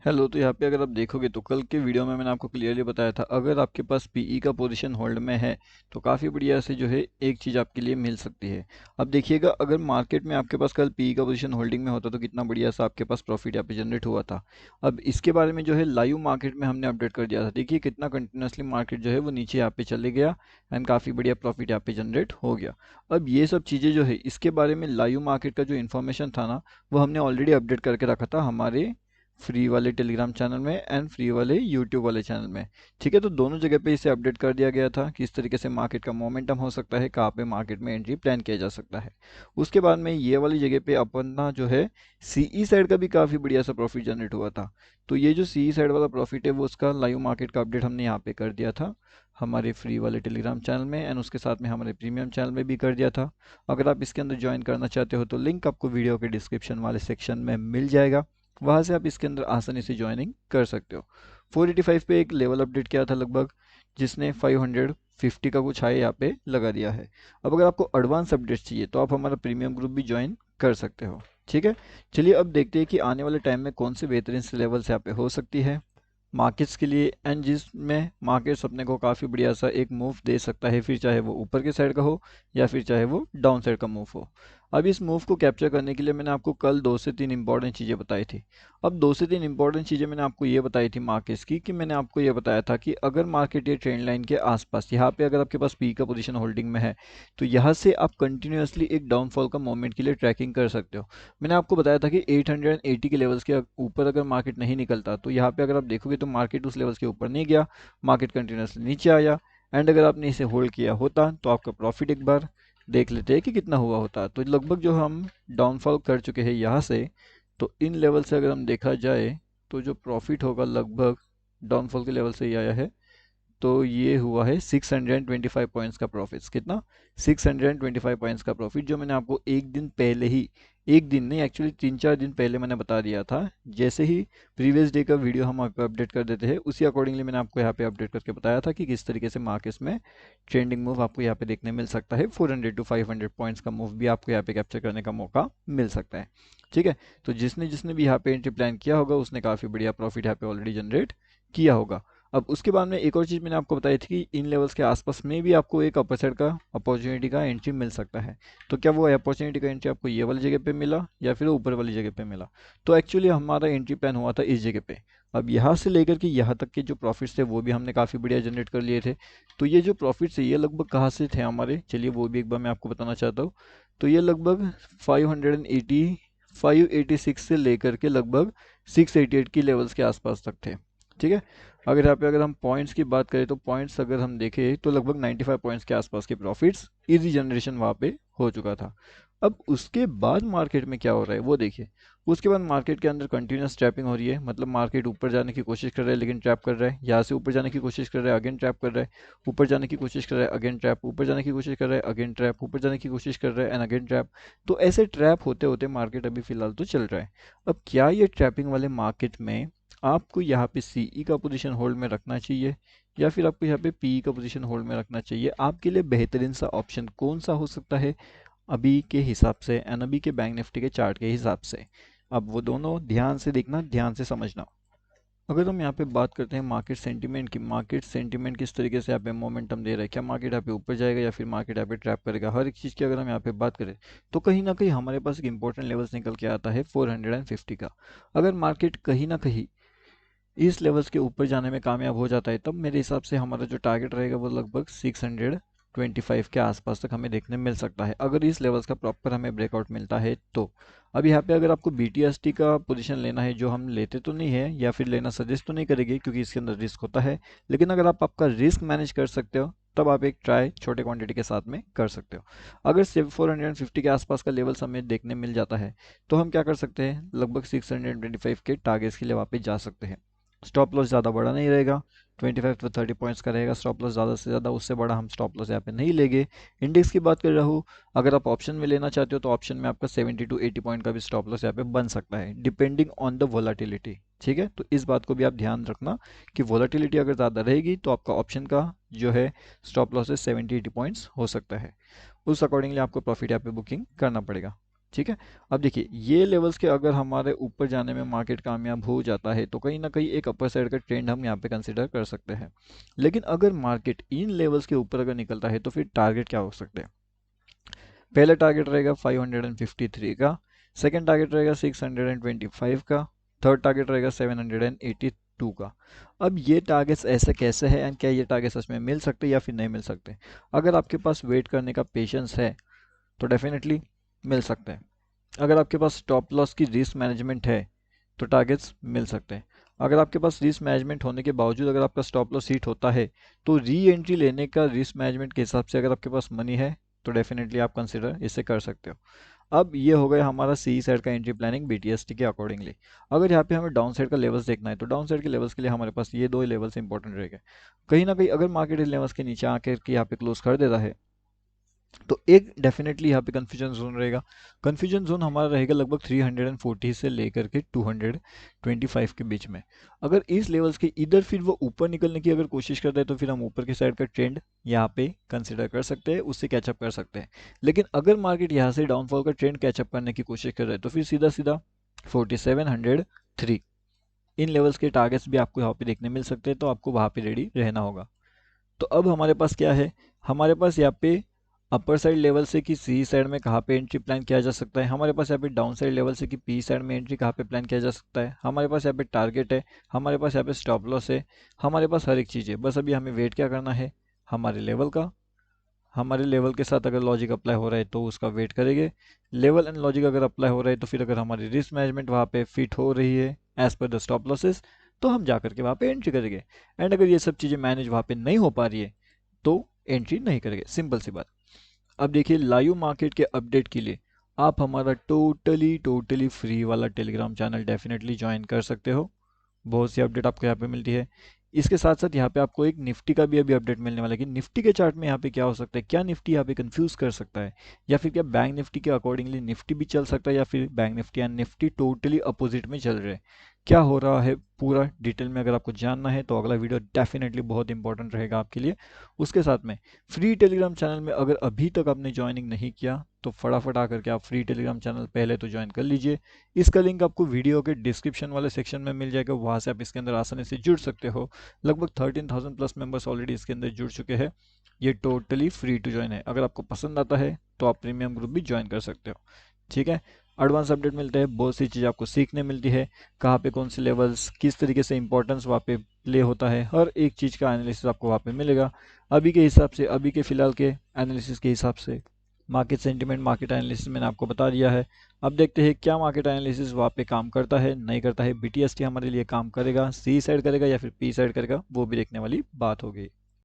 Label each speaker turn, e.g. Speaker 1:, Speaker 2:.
Speaker 1: Hello. तो यहाँ पे अगर आप देखोगे तो कल के वीडियो में मैंने आपको क्लियरली बताया था, अगर आपके पास पीई का पोजीशन होल्ड में है तो काफ़ी बढ़िया से जो है एक चीज़ आपके लिए मिल सकती है। अब देखिएगा, अगर मार्केट में आपके पास कल पीई का पोजीशन होल्डिंग में होता तो कितना बढ़िया सा आपके पास प्रॉफिट यहाँ पे जनरेट हुआ था। अब इसके बारे में जो है लाइव मार्केट में हमने अपडेट कर दिया था। देखिए कितना कंटिन्यूसली मार्केट जो है वो नीचे यहाँ पे चले गया एंड काफ़ी बढ़िया प्रॉफिट यहाँ पे जनरेट हो गया। अब ये सब चीज़ें जो है इसके बारे में लाइव मार्केट का जो इन्फॉर्मेशन था ना, वो हमने ऑलरेडी अपडेट करके रखा था हमारे फ्री वाले टेलीग्राम चैनल में एंड फ्री वाले यूट्यूब वाले चैनल में। ठीक है, तो दोनों जगह पे इसे अपडेट कर दिया गया था कि इस तरीके से मार्केट का मोमेंटम हो सकता है, कहाँ पे मार्केट में एंट्री प्लान किया जा सकता है। उसके बाद में ये वाली जगह पे अपना जो है सीई साइड का भी काफ़ी बढ़िया सा प्रॉफिट जनरेट हुआ था। तो ये जो सीई साइड वाला प्रॉफिट है वो उसका लाइव मार्केट का अपडेट हमने यहाँ पे कर दिया था हमारे फ्री वाले टेलीग्राम चैनल में एंड उसके साथ में हमारे प्रीमियम चैनल में भी कर दिया था। अगर आप इसके अंदर ज्वाइन करना चाहते हो तो लिंक आपको वीडियो के डिस्क्रिप्शन वाले सेक्शन में मिल जाएगा, वहाँ से आप इसके अंदर आसानी से ज्वाइनिंग कर सकते हो। 485 पे एक लेवल अपडेट किया था लगभग, जिसने 550 का कुछ हाई यहाँ पे लगा दिया है। अब अगर आपको एडवांस अपडेट चाहिए तो आप हमारा प्रीमियम ग्रुप भी ज्वाइन कर सकते हो। ठीक है, चलिए अब देखते हैं कि आने वाले टाइम में कौन से बेहतरीन से लेवल्स यहाँ पे हो सकती है मार्केट्स के लिए एंड जिसमें मार्केट्स अपने को काफ़ी बढ़िया सा एक मूव दे सकता है, फिर चाहे वो ऊपर के साइड का हो या फिर चाहे वो डाउन साइड का मूव हो। अब इस मूव को कैप्चर करने के लिए मैंने आपको कल 2 से 3 इंपॉर्टेंट चीज़ें बताई थी। अब 2 से 3 इंपॉर्टेंट चीज़ें मैंने आपको ये बताई थी मार्केट्स की, कि मैंने आपको ये बताया था कि अगर मार्केट ये ट्रेंड लाइन के आसपास यहाँ पे अगर आपके पास पी का पोजीशन होल्डिंग में है तो यहाँ से आप कंटिन्यूसली एक डाउनफॉल का मोमेंट के लिए ट्रैकिंग कर सकते हो। मैंने आपको बताया था कि 880 के लेवल्स के ऊपर अगर मार्केट नहीं निकलता तो यहाँ पे अगर आप देखोगे तो मार्केट उस लेवल्स के ऊपर नहीं गया, मार्केट कंटिन्यूसली नीचे आया एंड अगर आपने इसे होल्ड किया होता तो आपका प्रॉफिट एक बार देख लेते हैं कि कितना हुआ होता। तो लगभग जो हम डाउनफॉल कर चुके हैं यहाँ से, तो इन लेवल से अगर हम देखा जाए तो जो प्रॉफिट होगा लगभग डाउनफॉल के लेवल से ही आया है। तो ये हुआ है 625 पॉइंट्स का प्रॉफिट। कितना? 625 पॉइंट्स का प्रॉफिट, जो मैंने आपको एक दिन पहले ही, एक दिन नहीं एक्चुअली 3-4 दिन पहले मैंने बता दिया था। जैसे ही प्रीवियस डे का वीडियो हम आप अपडेट कर देते हैं उसी अकॉर्डिंगली मैंने आपको यहाँ पे अपडेट करके बताया था कि किस तरीके से मार्केट्स में ट्रेंडिंग मूव आपको यहाँ पे देखने मिल सकता है। 400 to 500 पॉइंट्स का मूव भी आपको यहाँ पे कैप्चर करने का मौका मिल सकता है। ठीक है, तो जिसने जिसने भी यहाँ पे एंट्री प्लान किया होगा उसने काफ़ी बढ़िया प्रॉफिट यहाँ पे ऑलरेडी जनरेट किया होगा। अब उसके बाद में एक और चीज़ मैंने आपको बताई थी कि इन लेवल्स के आसपास में भी आपको एक अपर साइड का अपॉर्चुनिटी का एंट्री मिल सकता है। तो क्या वो अपॉर्चुनिटी का एंट्री आपको ये वाली जगह पे मिला या फिर ऊपर वाली जगह पे मिला? तो एक्चुअली हमारा एंट्री प्लान हुआ था इस जगह पे। अब यहाँ से लेकर के यहाँ तक के जो प्रॉफिट्स थे वो भी हमने काफ़ी बढ़िया जनरेट कर लिए थे। तो ये जो प्रॉफिट्स है ये लगभग कहाँ से थे हमारे, चलिए वो भी एक बार मैं आपको बताना चाहता हूँ। तो ये लगभग 586 से लेकर के लगभग 688 की लेवल्स के आसपास तक थे। ठीक है, अगर यहाँ पे अगर हम पॉइंट्स की बात करें तो पॉइंट्स अगर हम देखें तो लगभग 95 पॉइंट्स के आसपास के प्रॉफिट्स इजी जनरेशन वहाँ पे हो चुका था। अब उसके बाद मार्केट में क्या हो रहा है वो देखिए। उसके बाद मार्केट के अंदर कंटिन्यूस ट्रैपिंग हो रही है, मतलब मार्केट ऊपर जाने की कोशिश कर रहा है लेकिन ट्रैप कर रहा है, यहाँ से ऊपर जाने की कोशिश कर रहा है अगेन ट्रैप कर रहा है, ऊपर जाने की कोशिश कर रहा है अगेन ट्रैप, ऊपर जाने की कोशिश कर रहा है अगेन ट्रैप, ऊपर जाने की कोशिश कर रहा है एंड अगेन ट्रैप। तो ऐसे ट्रैप होते होते मार्केट अभी फिलहाल तो चल रहा है। अब क्या ये ट्रैपिंग वाले मार्केट में आपको यहाँ पे सीई का पोजीशन होल्ड में रखना चाहिए या फिर आपको यहाँ पे पीई का पोजीशन होल्ड में रखना चाहिए? आपके लिए बेहतरीन सा ऑप्शन कौन सा हो सकता है अभी के हिसाब से एंड अभी के बैंक निफ्टी के चार्ट के हिसाब से? अब वो दोनों ध्यान से देखना, ध्यान से समझना। अगर हम यहाँ पे बात करते हैं मार्केट सेंटीमेंट की, मार्केट सेंटीमेंट किस तरीके से यहाँ पे मोमेंटम दे रहा है, क्या मार्केट यहाँ पे ऊपर जाएगा या फिर मार्केट यहाँ पे ट्रैप करेगा, हर एक चीज़ की अगर हम यहाँ पे बात करें तो कहीं ना कहीं हमारे पास एक इंपॉर्टेंट लेवल्स निकल के आता है 450 का। अगर मार्केट कहीं ना कहीं इस लेवल्स के ऊपर जाने में कामयाब हो जाता है तब मेरे हिसाब से हमारा जो टारगेट रहेगा वो लगभग 625 के आसपास तक हमें देखने मिल सकता है, अगर इस लेवल्स का प्रॉपर हमें ब्रेकआउट मिलता है तो। अब यहाँ पे अगर आपको BTST का पोजीशन लेना है, जो हम लेते तो नहीं है या फिर लेना सजेस्ट तो नहीं करेंगे क्योंकि इसके अंदर रिस्क होता है, लेकिन अगर आप आपका रिस्क मैनेज कर सकते हो तब आप एक ट्राई छोटे क्वांटिटी के साथ में कर सकते हो। अगर 450 के आसपास का लेवल्स हमें देखने मिल जाता है तो हम क्या कर सकते हैं, लगभग 625 के टारगेट्स के लिए वापस जा सकते हैं। स्टॉप लॉस ज़्यादा बड़ा नहीं रहेगा, 25 to 30 पॉइंट्स का रहेगा स्टॉप लॉस, ज़्यादा से ज़्यादा उससे बड़ा हम स्टॉप लॉस यहाँ पे नहीं लेंगे। इंडेक्स की बात कर रहा हूँ, अगर आप ऑप्शन में लेना चाहते हो तो ऑप्शन में आपका 70 to 80 पॉइंट का भी स्टॉप लॉस यहाँ पे बन सकता है डिपेंडिंग ऑन द वोलाटिलिटी। ठीक है, तो इस बात को भी आप ध्यान रखना कि वोलाटिलिटी अगर ज़्यादा रहेगी तो आपका ऑप्शन का जो है स्टॉप लॉस 70-80 पॉइंट्स हो सकता है, उस अकॉर्डिंगली आपको प्रॉफिट यहाँ पे बुकिंग करना पड़ेगा। ठीक है। अब देखिए ये लेवल्स के अगर हमारे ऊपर जाने में मार्केट कामयाब हो जाता है तो कहीं ना कहीं एक अपर साइड का ट्रेंड हम यहाँ पे कंसिडर कर सकते हैं। लेकिन अगर मार्केट इन लेवल्स के ऊपर अगर निकलता है तो फिर टारगेट क्या हो सकते हैं? पहला टारगेट रहेगा 553 का, सेकंड टारगेट रहेगा 625 का, थर्ड टारगेट रहेगा 782 का। अब ये टारगेट्स ऐसे कैसे हैं एंड क्या ये टारगेट्स इसमें मिल सकते हैं या फिर नहीं मिल सकते? अगर आपके पास वेट करने का पेशेंस है तो डेफिनेटली मिल सकते हैं। अगर आपके पास स्टॉप लॉस की रिस्क मैनेजमेंट है तो टारगेट्स मिल सकते हैं। अगर आपके पास रिस्क मैनेजमेंट होने के बावजूद अगर आपका स्टॉप लॉस हिट होता है तो री एंट्री लेने का रिस्क मैनेजमेंट के हिसाब से अगर आपके पास मनी है तो डेफिनेटली आप कंसिडर इसे कर सकते हो। अब ये हो गया हमारा सी साइड का एंट्री प्लानिंग बीटीएसटी के अकॉर्डिंगली। अगर यहाँ पे हमें डाउन साइड का लेवल्स देखना है तो डाउन साइड के लेवल्स के लिए हमारे पास ये दो लेवल्स इंपॉर्टेंट रहेंगे। कहीं ना कहीं अगर मार्केट इस लेवल्स के नीचे आकर के यहाँ पे क्लोज कर देता है तो एक डेफिनेटली यहाँ पे कन्फ्यूजन जोन रहेगा। कन्फ्यूजन जोन हमारा रहेगा लगभग 340 से लेकर के 225 के बीच में। अगर इस लेवल्स के इधर फिर वो ऊपर निकलने की अगर कोशिश करता है तो फिर हम ऊपर की साइड का ट्रेंड यहाँ पे कंसिडर कर सकते हैं, उससे कैचअप कर सकते हैं। लेकिन अगर मार्केट यहाँ से डाउनफॉल का ट्रेंड कैचअप करने की कोशिश कर रहा है तो फिर सीधा सीधा 4703 इन लेवल्स के टारगेट्स भी आपको यहाँ पे देखने मिल सकते हैं, तो आपको वहाँ पे रेडी रहना होगा। तो अब हमारे पास क्या है, हमारे पास यहाँ पे अपर साइड लेवल से कि सी साइड में कहाँ पे एंट्री प्लान किया जा सकता है, हमारे पास यहाँ पे डाउन साइड लेवल से कि पी साइड में एंट्री कहाँ पे प्लान किया जा सकता है, हमारे पास यहाँ पे टारगेट है, हमारे पास यहाँ पे स्टॉप लॉस है, हमारे पास हर एक चीज़ है। बस अभी हमें वेट क्या करना है हमारे लेवल का। हमारे लेवल के साथ अगर लॉजिक अप्लाई हो रहा है तो उसका वेट करेंगे। लेवल एंड लॉजिक अगर अप्लाई हो रहा है तो फिर अगर हमारी रिस्क मैनेजमेंट वहाँ पे फिट हो रही है as per the stop losses तो हम जा करके वहाँ पे एंट्री करेंगे। एंड अगर ये सब चीज़ें मैनेज वहाँ पे नहीं हो पा रही है तो एंट्री नहीं करेंगे, सिंपल सी बात। अब देखिए लाइव मार्केट के अपडेट के लिए आप हमारा टोटली फ्री वाला टेलीग्राम चैनल डेफिनेटली ज्वाइन कर सकते हो। बहुत सी अपडेट आपको यहाँ पे मिलती है। इसके साथ साथ यहाँ पे आपको एक निफ्टी का भी अभी अपडेट मिलने वाला है कि निफ्टी के चार्ट में यहाँ पे क्या हो सकता है, क्या निफ्टी यहाँ पे कंफ्यूज कर सकता है, या फिर क्या बैंक निफ्टी के अकॉर्डिंगली निफ्टी भी चल सकता है, या फिर bank Nifty and Nifty totally opposite में चल रहे हैं। क्या हो रहा है पूरा डिटेल में अगर आपको जानना है तो अगला वीडियो डेफिनेटली बहुत इंपॉर्टेंट रहेगा आपके लिए। उसके साथ में फ्री टेलीग्राम चैनल में अगर अभी तक आपने ज्वाइनिंग नहीं किया तो फटाफट आकर के आप फ्री टेलीग्राम चैनल पहले तो ज्वाइन कर लीजिए। इसका लिंक आपको वीडियो के डिस्क्रिप्शन वाले सेक्शन में मिल जाएगा, वहाँ से आप इसके अंदर आसानी से जुड़ सकते हो। लगभग 13,000 प्लस मेंबर्स ऑलरेडी इसके अंदर जुड़ चुके हैं। ये टोटली फ्री टू ज्वाइन है। अगर आपको पसंद आता है तो आप प्रीमियम ग्रुप भी ज्वाइन कर सकते हो। ठीक है, एडवांस अपडेट मिलते हैं, बहुत सी चीज़ आपको सीखने मिलती है, कहाँ पे कौन से लेवल्स किस तरीके से इंपॉर्टेंस वहाँ पे प्ले होता है, हर एक चीज़ का एनालिसिस आपको वहाँ पे मिलेगा। अभी के हिसाब से, अभी के फिलहाल के एनालिसिस के हिसाब से मार्केट सेंटिमेंट, मार्केट एनालिसिस मैंने आपको बता दिया है। अब देखते हैं क्या मार्केट एनालिसिस वहाँ पे काम करता है नहीं करता है, बीटीएसटी हमारे लिए काम करेगा, सी साइड करेगा या फिर पी साइड करेगा, वो भी देखने वाली बात होगी।